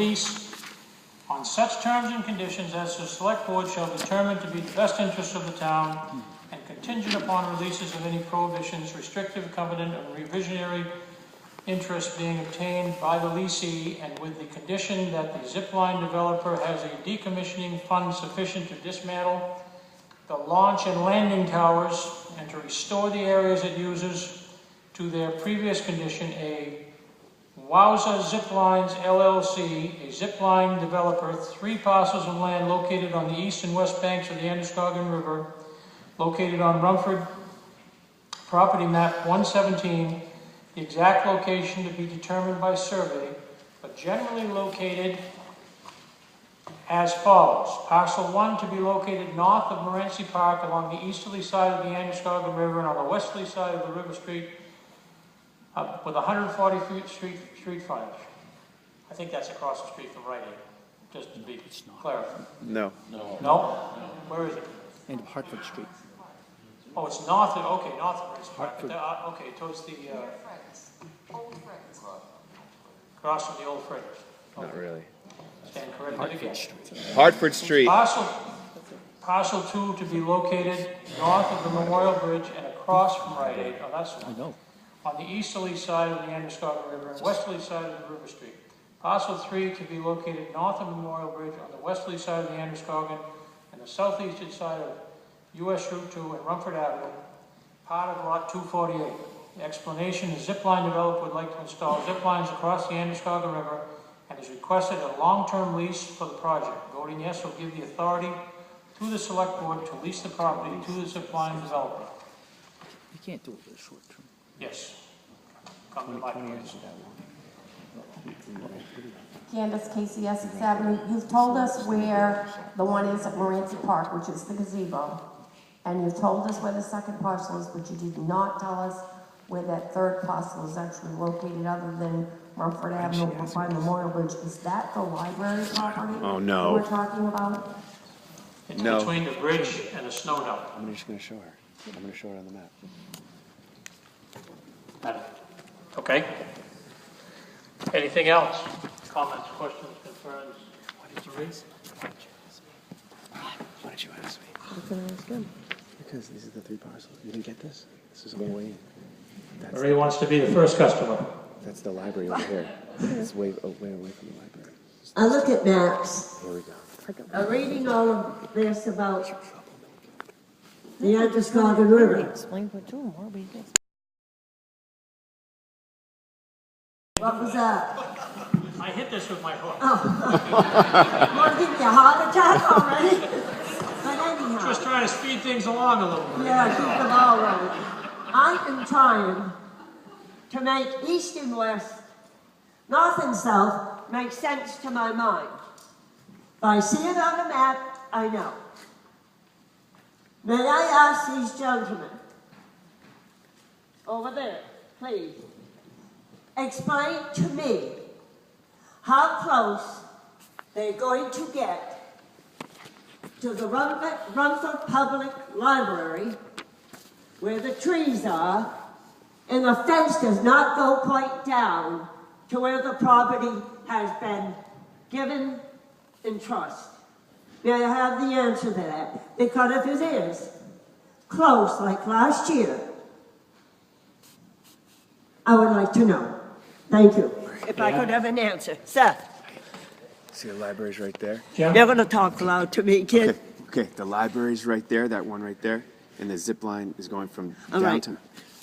lease on such terms and conditions as the select board shall determine to be the best interest of the town, and contingent upon releases of any prohibitions, restrictive covenant, or revisionary interest being obtained by the leasee, and with the condition that the zipline developer has a decommissioning fund sufficient to dismantle the launch and landing towers and to restore the areas it uses to their previous condition. A Wowza Ziplines LLC, a zipline developer, 3 parcels of land located on the east and west banks of the Androscoggin River, located on Rumford property map 117, the exact location to be determined by survey, but generally located as follows. Parcel 1 to be located north of Morenci Park along the easterly side of the Androscoggin River and on the westerly side of the River Street with 140 feet street frontage. I think that's across the street from Rite Aid, just to be clarified. No. No? Where is it? And Hartford Street. Oh, it's north of, okay, north of Morenci Park. Okay, towards the, Old friends. across from the old Fritters. Not really. Stand corrected again. Hartford Street. Parcel 2 to be located north of the Memorial Bridge and across from Rite Aid. Oh, that's I know. on the easterly side of the Androscoggin River and westerly side of the River Street. Parcel 3 to be located north of Memorial Bridge on the westerly side of the Androscoggin and the southeastern side of US Route 2 and Rumford Avenue, part of Lot 248. The explanation is zipline developer would like to install zip lines across the Androscoggin River and has requested a long-term lease for the project. Voting yes will give the authority to the select board to lease the property to the zipline developer. You can't do it for the short term. Yes. Come to my place. Candace, Casey, Essex Avenue. You've told us where the one is at Morenci Park, which is the gazebo. And you've told us where the second parcel is, but you did not tell us where that third parcel is actually located other than Rumford Avenue by Memorial Bridge. Is that the library property? Oh, no. That we're talking about? It's No. between the bridge and the snow dump. I'm just going to show her. I'm going to show her on the map. Okay. Anything else? Comments, questions, concerns? Why did you ask me? Because these are the 3 parcels. You didn't get this? This is all the way in. Marie wants to be the first customer. That's the library over here. It's way away from the library. I look at maps. Here we go. I'm reading all of this about the Androscoggin River. Explain what to him, or we just. What was that? I hit this with my hook. Oh. Want to give me a heart attack already? But anyhow. Just trying to speed things along a little bit. Yeah, keep the ball rolling. I am trying to make east and west, north and south make sense to my mind. If I see it on a map, I know. May I ask these gentlemen over there, please, explain to me how close they're going to get to the Rumford Public Library, where the trees are, and the fence does not go quite down to where the property has been given in trust. May I have the answer to that? Because if it is close like last year, I would like to know. Thank you. If I could have an answer. Seth, See the library's right there? Jim? you're going to talk loud to me, kid. Okay, the library's right there, that one right there. And the zip line is going from All right. downtown.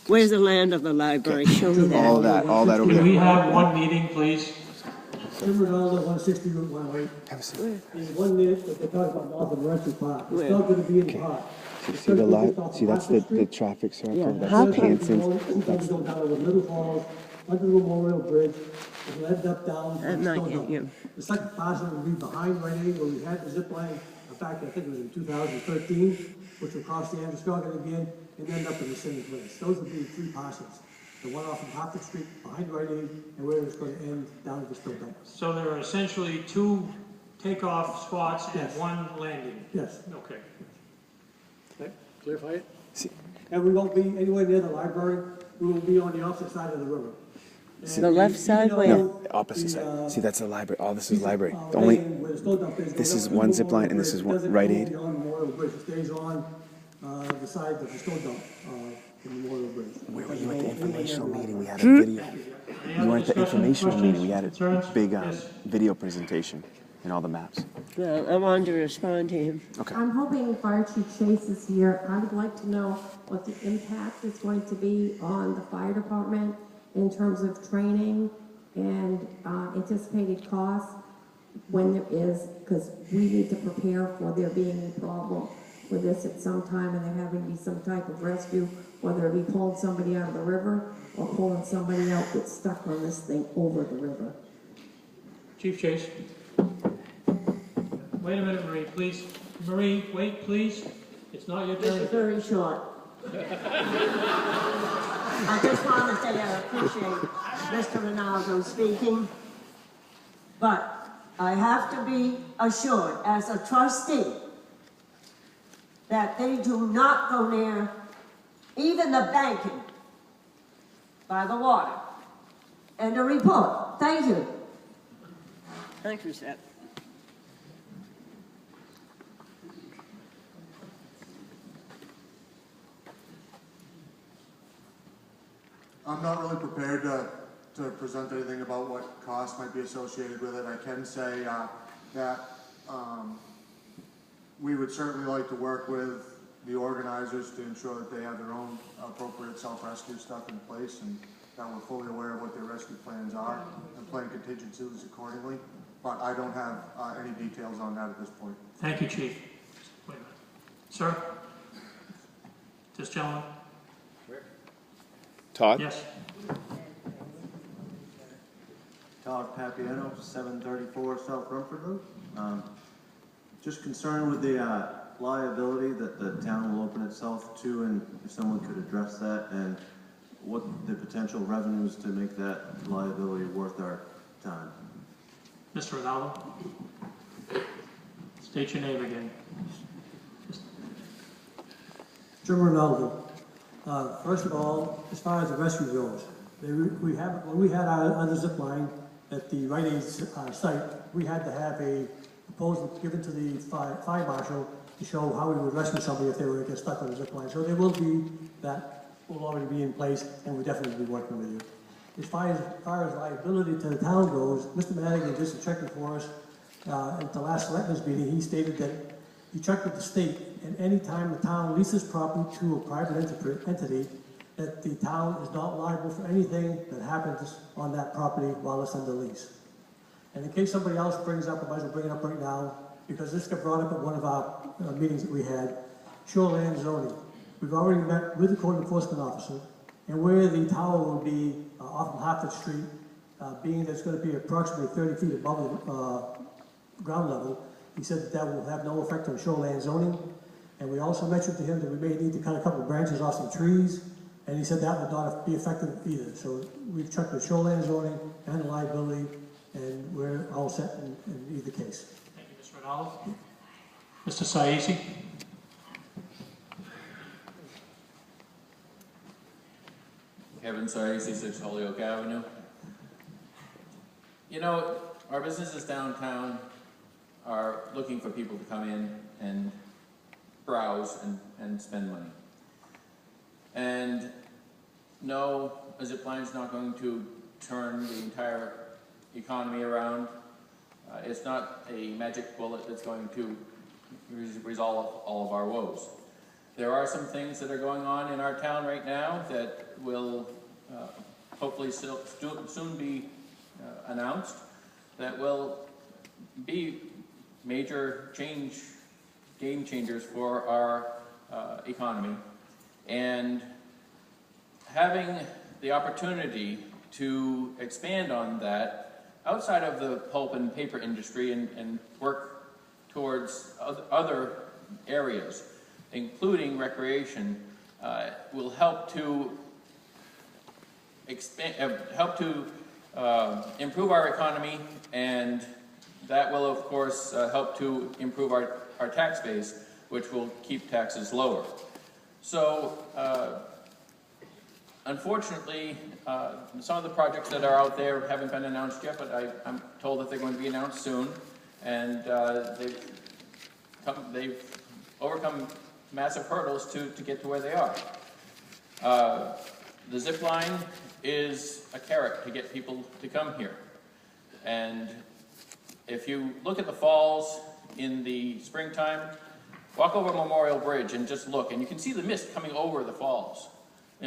Where's the land of the library? Show me that. All that over Can we there. have one meeting, please? Timber Dollar, 160 Route 108. Have a seat. There's one minute that they're talking about north of Morenci Park. It's not gonna be in the park. See the light? See, that's the traffic circle. Yeah. That's How the come- Hanson's. It's going down over Little Falls, under the Memorial Bridge, it'll end up down. That Stone might Hill. get you. The second parcel will be behind Rite Aid where we had the zip line. In fact, I think it was in 2013, which will cross the Androscoggin again and end up in the same place. Those would be 3 parcels. The one off of Hartford Street behind Rite Aid and where it's going to end down at the Stone Dump. So there are essentially 2 takeoff spots and Yes. 1 landing. Yes. Okay. Okay, clarify it? See, And we won't be anywhere near the library. We will be on the opposite side of the river. The left side Even way. though No, opposite the, side. See, that's the library. All this is library. The lane only, where the snow dump is this goes is up to one the zip line and this Memorial is Bridge. one It doesn't Rite go Aid. beyond Memorial Bridge. It stays on the side of the snow dump, the Memorial Bridge. Where It were doesn't you at go the anywhere near informational the meeting? We library. had a video. Any You other were at the discussion, informational meeting. We had questions, a concerns? big Yes. video presentation and all the maps. Well, I wanted to respond to him. Okay. I'm hoping Fire Chief Chase is here. I would like to know what the impact is going to be on the fire department in terms of training and anticipated costs when there is, because we need to prepare for there being a problem with this at some time and there having to be some type of rescue, whether it be pulling somebody out of the river or pulling somebody out that's stuck on this thing over the river. Chief Chase. Wait a minute, Marie, please. Marie, wait, please. It's not your This is turn. very short. I just want to say I appreciate Mr. Ronaldo speaking, but I have to be assured as a trustee that they do not go near even the banking by the water. And a report. Thank you. Thank you, Seth. I'm not really prepared to present anything about what costs might be associated with it. I can say that we would certainly like to work with the organizers to ensure that they have their own appropriate self-rescue stuff in place and that we're fully aware of what their rescue plans are and plan contingencies accordingly. But I don't have any details on that at this point. Thank you, Chief. Wait a minute. Sir? This gentleman? Todd? Yes. Todd Papiano, 734 South Rumford Road. Just concerned with the liability that the town will open itself to, and if someone could address that, and what the potential revenues to make that liability worth our time. Mr. Ronaldo? State your name again. Jim Ronaldo. First of all, as far as the rescue goes, when we had our other zip line at the Rite Aid site, we had to have a proposal given to the fire marshal to show how we would rescue somebody if they were to get stuck on the zip line. So there will be, that will already be in place, and we'll definitely be working with you. As far as liability to the town goes, Mr. Madigan just checked it for us. At the last selectmen's meeting, he stated that he checked with the state, and any time the town leases property to a private entity, that the town is not liable for anything that happens on that property while it's under lease. And in case somebody else brings up, I might as well bring it up right now, because this got brought up at one of our meetings that we had, shoreline zoning. We've already met with the code enforcement officer, and where the tower will be off of Hartford Street, being that it's going to be approximately 30 feet above the ground level, he said that will have no effect on shoreline zoning. And we also mentioned to him that we may need to cut a couple of branches off some trees, and he said that would not be effective either. So we've checked the shoreline zoning and the liability, and we're all set in either case. Thank you, Mr. Ronaldo. Mr. Saisi? Kevin Saisi, 6 Holyoke Avenue. You know, our businesses downtown are looking for people to come in and browse and spend money. And no, a zip line is not going to turn the entire economy around. It's not a magic bullet that's going to resolve all of our woes. There are some things that are going on in our town right now that will hopefully soon be announced that will be major game changers for our economy. And having the opportunity to expand on that outside of the pulp and paper industry and work towards other areas, including recreation, will help to improve our economy, and that will, of course, help to improve our tax base, which will keep taxes lower. So unfortunately, some of the projects that are out there haven't been announced yet, but I'm told that they're going to be announced soon. And they've overcome massive hurdles to get to where they are. The zip line is a carrot to get people to come here. And if you look at the falls in the springtime, walk over Memorial Bridge and just look, and you can see the mist coming over the falls,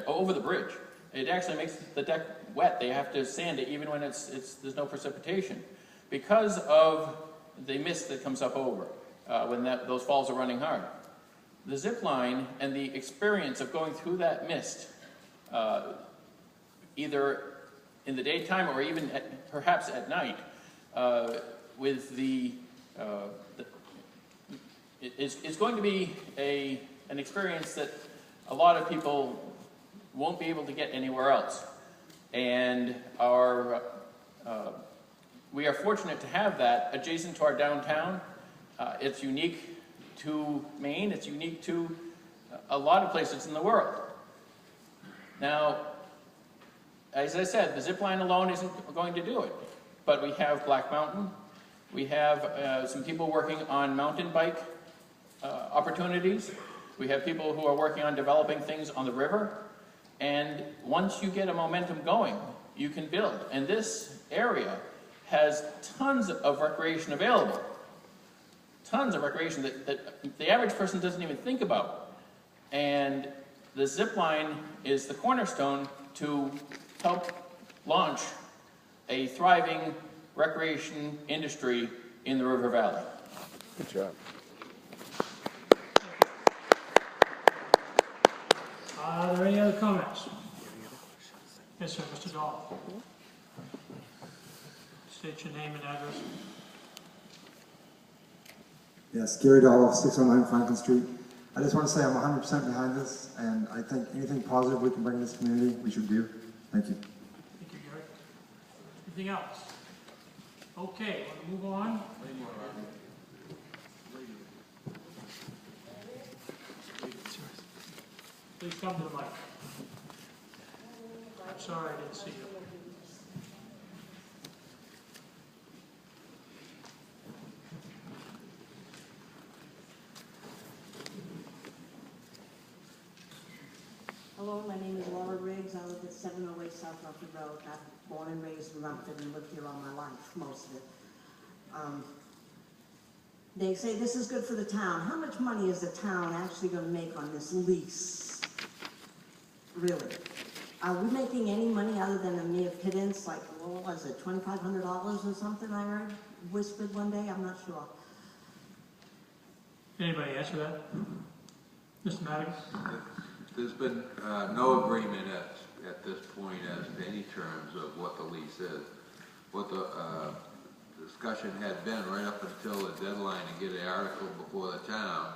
over the bridge. It actually makes the deck wet. They have to sand it even when there's no precipitation, because of the mist that comes up over when those falls are running hard. The zip line and the experience of going through that mist, either in the daytime or even perhaps at night, with it's going to be an experience that a lot of people won't be able to get anywhere else. And we are fortunate to have that adjacent to our downtown. It's unique to Maine, it's unique to a lot of places in the world. Now, as I said, the zip line alone isn't going to do it, but we have Black Mountain, we have some people working on mountain bike opportunities, we have people who are working on developing things on the river, and once you get a momentum going, you can build. And this area has tons of recreation available. Tons of recreation that the average person doesn't even think about. And the zip line is the cornerstone to help launch a thriving recreation industry in the River Valley. Good job. Are there any other comments? Yes, sir, Mr. Dahl. State your name and address. Yes, Gary Dahl, 609 Franklin Street. I just want to say I'm 100% behind this, and I think anything positive we can bring to this community, we should do. Thank you. Thank you, Gary. Anything else? Okay, we'll move on. Please come to the mic. I'm sorry I didn't see you. Hello, my name is Laura Riggs. I live at 708 South Rumford Road. I'm born and raised in Rumford and lived here all my life, most of it. They say this is good for the town. How much money is the town actually going to make on this lease? Really? Are we making any money other than a mere pittance, like, what was it, $2,500 or something I heard whispered one day? I'm not sure. Anybody answer that? Mr. Madigan? There's been no agreement at this point as to any terms of what the lease is. What the discussion had been right up until the deadline to get an article before the town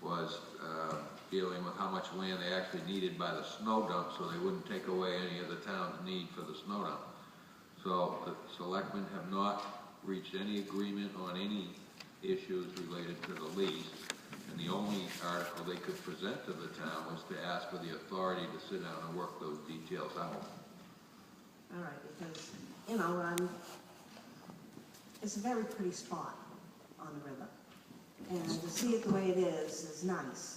was dealing with how much land they actually needed by the snow dump, so they wouldn't take away any of the town's need for the snow dump. So the selectmen have not reached any agreement on any issues related to the lease. And the only article they could present to the town was to ask for the authority to sit down and work those details out. All right, because, you know, it's a very pretty spot on the river. And to see it the way it is nice.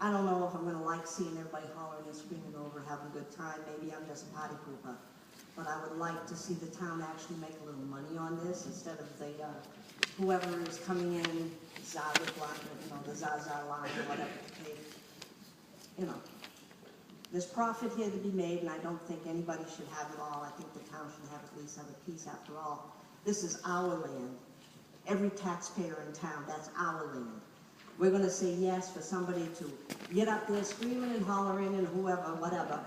I don't know if I'm going to like seeing everybody hollering and screaming over, having a good time. Maybe I'm just a party pooper. But I would like to see the town actually make a little money on this instead of the whoever is coming in, Zaza line, you know, the Zaza line or whatever. You know, there's profit here to be made, and I don't think anybody should have it all. I think the town should have at least have a piece after all. This is our land. Every taxpayer in town, that's our land. We're going to say yes for somebody to get up there screaming and hollering and whoever, whatever,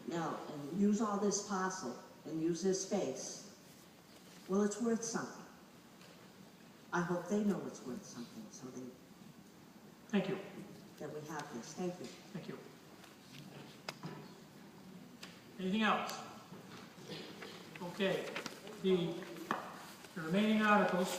you know, and use all this parcel and use this space. Well, it's worth something. I hope they know it's worth something, so they... Thank you. That we have this. Thank you. Thank you. Anything else? Okay. The remaining articles